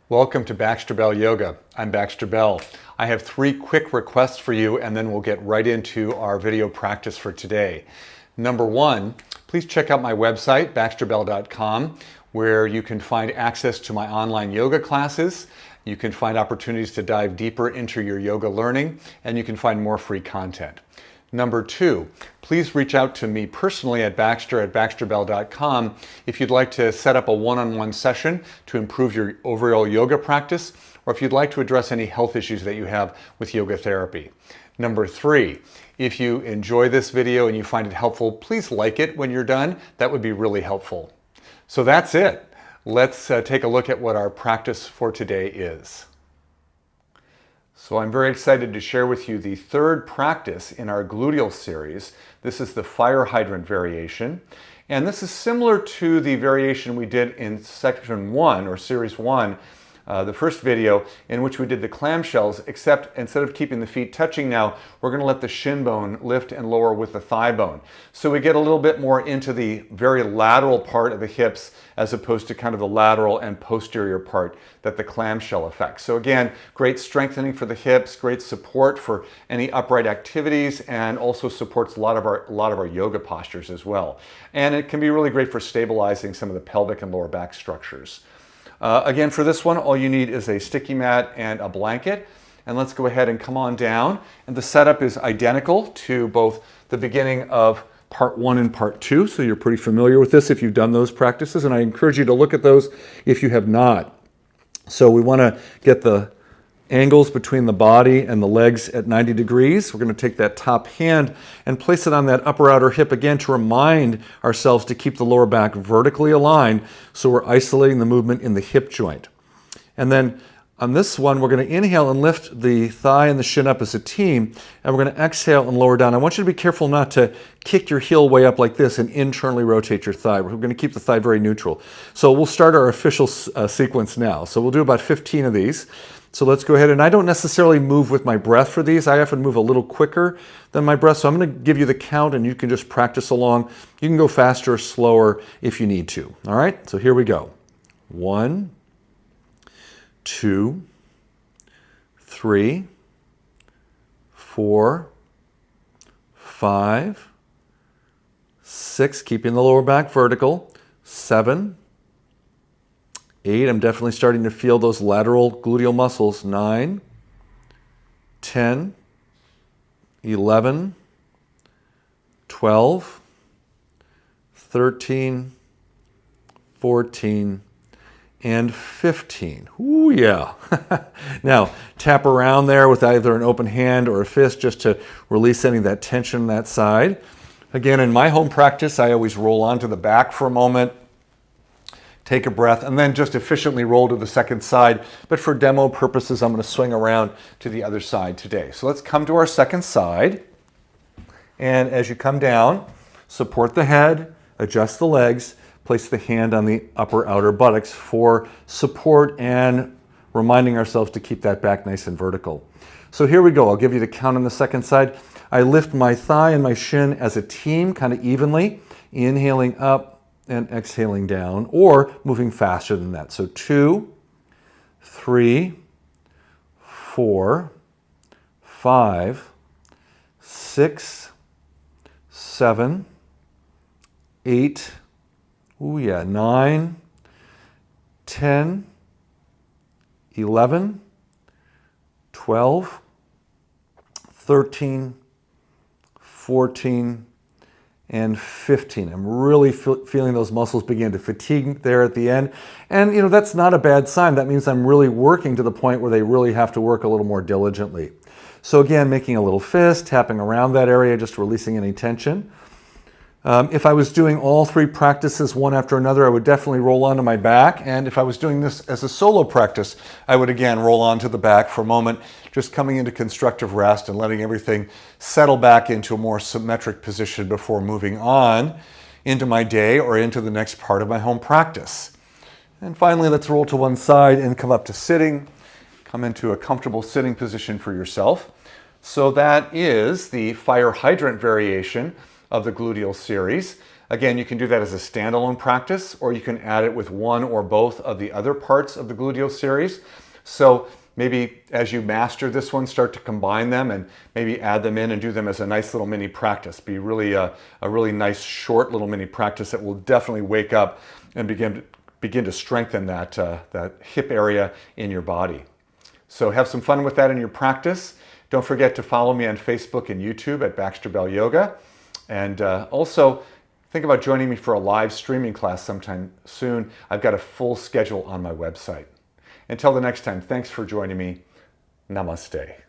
Welcome to Baxter Bell Yoga. I'm Baxter Bell. I have 3 quick requests for you and then we'll get right into our video practice for today. Number 1, please check out my website, baxterbell.com, where you can find access to my online yoga classes. You can find opportunities to dive deeper into your yoga learning, and you can find more free content. Number 2, please reach out to me personally at baxterbell.com if you'd like to set up a one-on-one session to improve your overall yoga practice, or if you'd like to address any health issues that you have with yoga therapy. Number 3, if you enjoy this video and you find it helpful, please like it when you're done. That would be really helpful. So that's it. Let's take a look at what our practice for today is. So I'm very excited to share with you the 3rd practice in our gluteal series. This is the Fire Hydrant Variation. And this is similar to the variation we did in section 1 or series 1, the first video, in which we did the clam shells, except instead of keeping the feet touching now, we're going to let the shin bone lift and lower with the thigh bone. So we get a little bit more into the very lateral part of the hips as opposed to kind of the lateral and posterior part that the clam shell affects. So again, great strengthening for the hips, great support for any upright activities, and also supports a lot of our yoga postures as well. And it can be really great for stabilizing some of the pelvic and lower back structures. Again, for this one, all you need is a sticky mat and a blanket. And let's go ahead and come on down. And the setup is identical to both the beginning of part 1 and part 2. So you're pretty familiar with this if you've done those practices. And I encourage you to look at those if you have not. So we want to get the angles between the body and the legs at 90 degrees. We're going to take that top hand and place it on that upper outer hip again to remind ourselves to keep the lower back vertically aligned, so we're isolating the movement in the hip joint. And then on this one, we're going to inhale and lift the thigh and the shin up as a team, and we're going to exhale and lower down. I want you to be careful not to kick your heel way up like this and internally rotate your thigh. We're going to keep the thigh very neutral. So we'll start our official sequence now. So we'll do about 15 of these. So let's go ahead, and I don't necessarily move with my breath for these. I often move a little quicker than my breath, so I'm going to give you the count and you can just practice along. You can go faster or slower if you need to. All right, so here we go. 1, 2, 3, 4, 5, 6, keeping the lower back vertical, 7, 8, I'm definitely starting to feel those lateral gluteal muscles. 9, 10, 11, 12, 13, 14, and 15. Ooh, yeah. Now, tap around there with either an open hand or a fist just to release any of that tension on that side. Again, in my home practice, I always roll onto the back for a moment, take a breath, and then just efficiently roll to the second side. But for demo purposes, I'm going to swing around to the other side today. So let's come to our second side. And as you come down, support the head, adjust the legs, place the hand on the upper outer buttocks for support and reminding ourselves to keep that back nice and vertical. So here we go. I'll give you the count on the second side. I lift my thigh and my shin as a team, kind of evenly, inhaling up and exhaling down, or moving faster than that. So 2, 3, 4, 5, 6, 7, 8, ooh yeah, 9, 10, 11, 12, 13, 14, and 15. I'm really feeling those muscles begin to fatigue there at the end. And you know, that's not a bad sign. That means I'm really working to the point where they really have to work a little more diligently. So again, making a little fist, tapping around that area, just releasing any tension. If I was doing all 3 practices one after another, I would definitely roll onto my back. And if I was doing this as a solo practice, I would again roll onto the back for a moment, just coming into constructive rest and letting everything settle back into a more symmetric position before moving on into my day or into the next part of my home practice. And finally, let's roll to one side and come up to sitting. Come into a comfortable sitting position for yourself. So that is the Fire Hydrant Variation of the gluteal series. Again, you can do that as a standalone practice, or you can add it with one or both of the other parts of the gluteal series. So maybe as you master this one, start to combine them and maybe add them in and do them as a nice little mini practice. Be really a really nice short little mini practice that will definitely wake up and begin to strengthen that, that hip area in your body. So have some fun with that in your practice. Don't forget to follow me on Facebook and YouTube at Baxter Bell Yoga. And also, think about joining me for a live streaming class sometime soon. I've got a full schedule on my website. Until the next time, thanks for joining me. Namaste.